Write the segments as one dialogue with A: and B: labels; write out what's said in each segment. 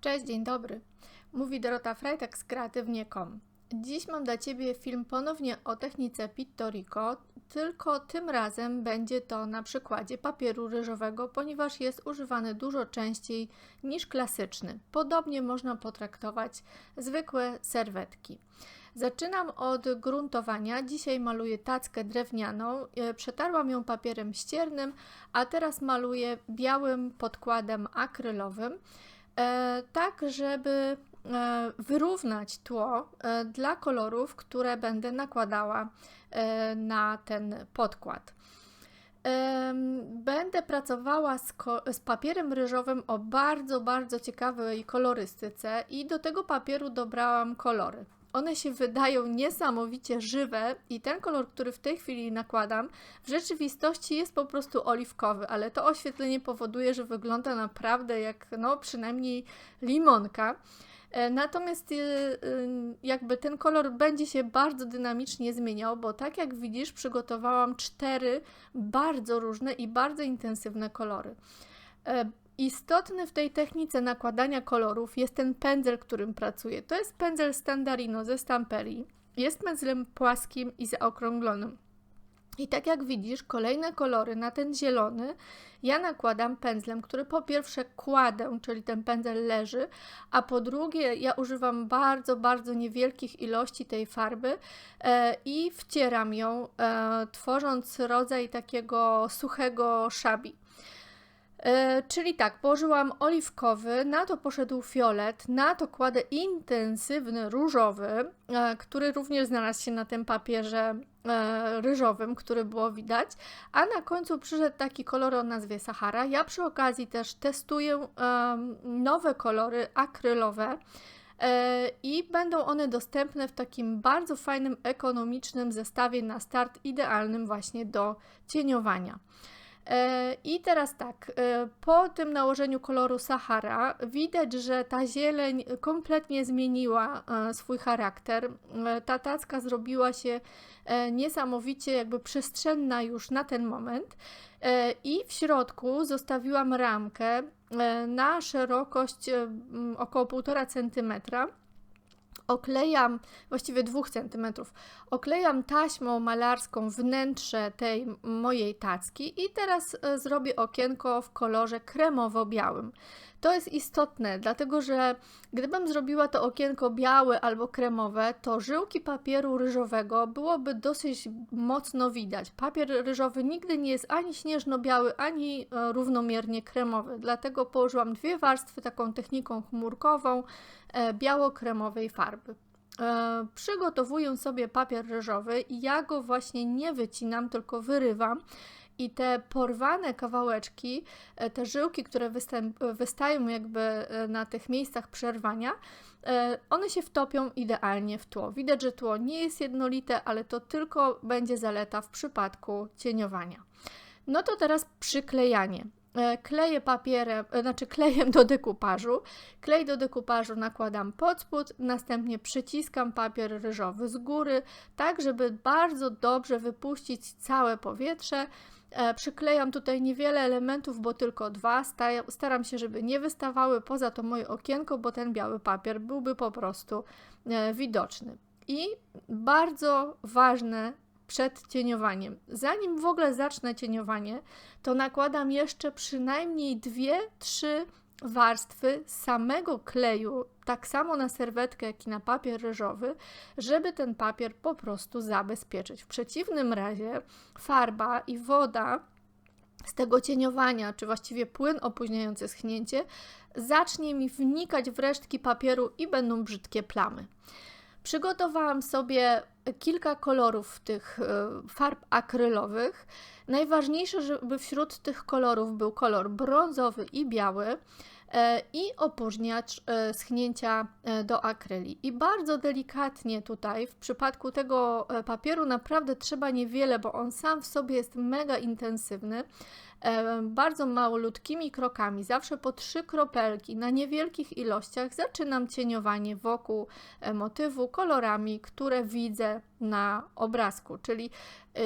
A: Cześć, dzień dobry. Mówi Dorota Frajtak z kreatywnie.com. Dziś mam dla Ciebie film ponownie o technice Pittorico, tylko tym razem będzie to na przykładzie papieru ryżowego, ponieważ jest używany dużo częściej niż klasyczny. Podobnie można potraktować zwykłe serwetki. Zaczynam od gruntowania. Dzisiaj maluję tackę drewnianą. Przetarłam ją papierem ściernym, a teraz maluję białym podkładem akrylowym. Tak, żeby wyrównać tło dla kolorów, które będę nakładała na ten podkład. Będę pracowała z papierem ryżowym o bardzo ciekawej kolorystyce i do tego papieru dobrałam kolory. One się wydają niesamowicie żywe i ten kolor, który w tej chwili nakładam, w rzeczywistości jest po prostu oliwkowy, ale to oświetlenie powoduje, że wygląda naprawdę jak przynajmniej limonka. Natomiast jakby ten kolor będzie się bardzo dynamicznie zmieniał, bo tak jak widzisz, przygotowałam 4 bardzo różne i bardzo intensywne kolory. Istotny w tej technice nakładania kolorów jest ten pędzel, którym pracuję. To jest pędzel Standarino ze Stamperii. Jest pędzlem płaskim i zaokrąglonym. I tak jak widzisz, kolejne kolory na ten zielony ja nakładam pędzlem, który po pierwsze kładę, czyli ten pędzel leży, a po drugie ja używam bardzo niewielkich ilości tej farby i wcieram ją, tworząc rodzaj takiego suchego szabi. Czyli tak, położyłam oliwkowy, na to poszedł fiolet, na to kładę intensywny różowy, który również znalazł się na tym papierze ryżowym, który było widać, a na końcu przyszedł taki kolor o nazwie Sahara. Ja przy okazji też testuję nowe kolory akrylowe i będą one dostępne w takim bardzo fajnym, ekonomicznym zestawie na start, idealnym właśnie do cieniowania. I teraz tak, po tym nałożeniu koloru Sahara widać, że ta zieleń kompletnie zmieniła swój charakter. Ta tacka zrobiła się niesamowicie jakby przestrzenna już na ten moment i w środku zostawiłam ramkę na szerokość około 1,5 cm. Oklejam, właściwie 2 cm, oklejam taśmą malarską wnętrze tej mojej tacki i teraz zrobię okienko w kolorze kremowo-białym. To jest istotne, dlatego że gdybym zrobiła to okienko białe albo kremowe, to żyłki papieru ryżowego byłoby dosyć mocno widać. Papier ryżowy nigdy nie jest ani śnieżno-biały, ani równomiernie kremowy, dlatego położyłam 2 warstwy taką techniką chmurkową biało-kremowej farby. Przygotowuję sobie papier ryżowy i ja go właśnie nie wycinam, tylko wyrywam. I te porwane kawałeczki, te żyłki, które wystają jakby na tych miejscach przerwania, one się wtopią idealnie w tło. Widać, że tło nie jest jednolite, ale to tylko będzie zaleta w przypadku cieniowania. No to teraz przyklejanie. Kleję klejem do dekupażu. Klej do dekupażu nakładam pod spód, następnie przyciskam papier ryżowy z góry, tak żeby bardzo dobrze wypuścić całe powietrze. Przyklejam tutaj niewiele elementów, bo tylko 2. Staram się, żeby nie wystawały poza to moje okienko, bo ten biały papier byłby po prostu widoczny. I bardzo ważne przed cieniowaniem. Zanim w ogóle zacznę cieniowanie, to nakładam jeszcze przynajmniej 2-3 warstwy samego kleju, tak samo na serwetkę, jak i na papier ryżowy, żeby ten papier po prostu zabezpieczyć. W przeciwnym razie farba i woda z tego cieniowania, czy właściwie płyn opóźniający schnięcie, zacznie mi wnikać w resztki papieru i będą brzydkie plamy. Przygotowałam sobie kilka kolorów tych farb akrylowych. Najważniejsze, żeby wśród tych kolorów był kolor brązowy i biały i opóźniacz schnięcia do akryli. I bardzo delikatnie tutaj, w przypadku tego papieru naprawdę trzeba niewiele, bo on sam w sobie jest mega intensywny. Bardzo malutkimi krokami, zawsze po 3 kropelki na niewielkich ilościach zaczynam cieniowanie wokół motywu kolorami, które widzę widzę na obrazku. Czyli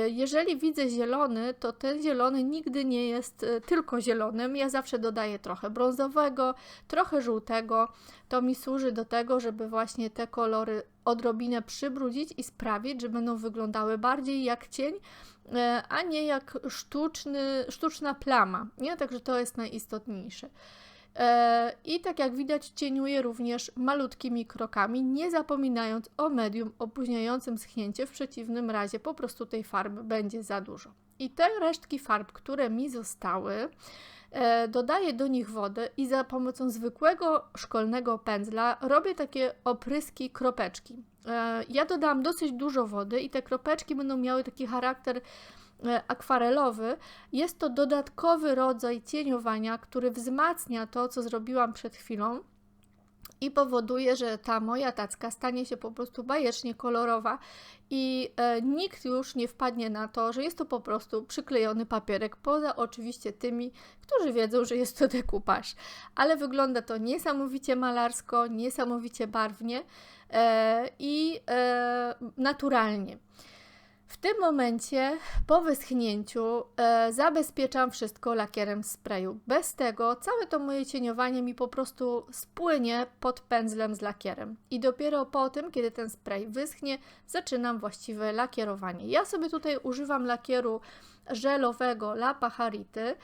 A: jeżeli widzę zielony, to ten zielony nigdy nie jest tylko zielonym. Ja zawsze dodaję trochę brązowego, trochę żółtego. To mi służy do tego, żeby właśnie te kolory odrobinę przybrudzić i sprawić, że będą wyglądały bardziej jak cień, a nie jak sztuczna plama. Nie? Także to jest najistotniejsze. I tak jak widać, cieniuję również malutkimi krokami, nie zapominając o medium opóźniającym schnięcie, w przeciwnym razie po prostu tej farby będzie za dużo. I te resztki farb, które mi zostały, dodaję do nich wodę i za pomocą zwykłego szkolnego pędzla robię takie opryski, kropeczki. Ja dodałam dosyć dużo wody i te kropeczki będą miały taki charakter akwarelowy. Jest to dodatkowy rodzaj cieniowania, który wzmacnia to, co zrobiłam przed chwilą i powoduje, że ta moja tacka stanie się po prostu bajecznie kolorowa i nikt już nie wpadnie na to, że jest to po prostu przyklejony papierek, poza oczywiście tymi, którzy wiedzą, że jest to dekupaż. Ale wygląda to niesamowicie malarsko, niesamowicie barwnie i naturalnie. W tym momencie, po wyschnięciu, zabezpieczam wszystko lakierem z sprayu. Bez tego całe to moje cieniowanie mi po prostu spłynie pod pędzlem z lakierem. I dopiero po tym, kiedy ten spray wyschnie, zaczynam właściwe lakierowanie. Ja sobie tutaj używam lakieru żelowego La Pajarity.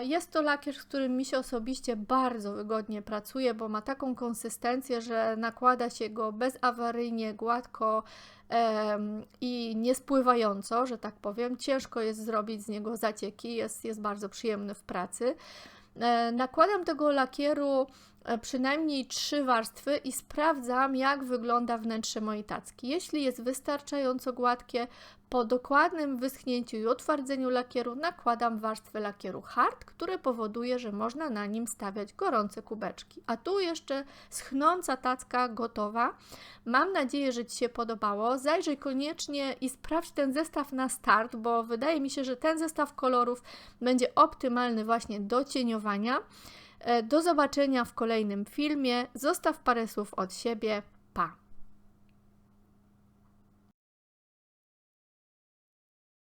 A: Jest to lakier, z którym mi się osobiście bardzo wygodnie pracuje, bo ma taką konsystencję, że nakłada się go bezawaryjnie, gładko i niespływająco, że tak powiem. Ciężko jest zrobić z niego zacieki, jest bardzo przyjemny w pracy. Nakładam tego lakieru przynajmniej 3 warstwy i sprawdzam, jak wygląda wnętrze mojej tacki. Jeśli jest wystarczająco gładkie, po dokładnym wyschnięciu i utwardzeniu lakieru nakładam warstwę lakieru hard, który powoduje, że można na nim stawiać gorące kubeczki. A tu jeszcze schnąca tacka gotowa. Mam nadzieję, że Ci się podobało. Zajrzyj koniecznie i sprawdź ten zestaw na start, bo wydaje mi się, że ten zestaw kolorów będzie optymalny właśnie do cieniowania. Do zobaczenia w kolejnym filmie. Zostaw parę słów od siebie. Pa!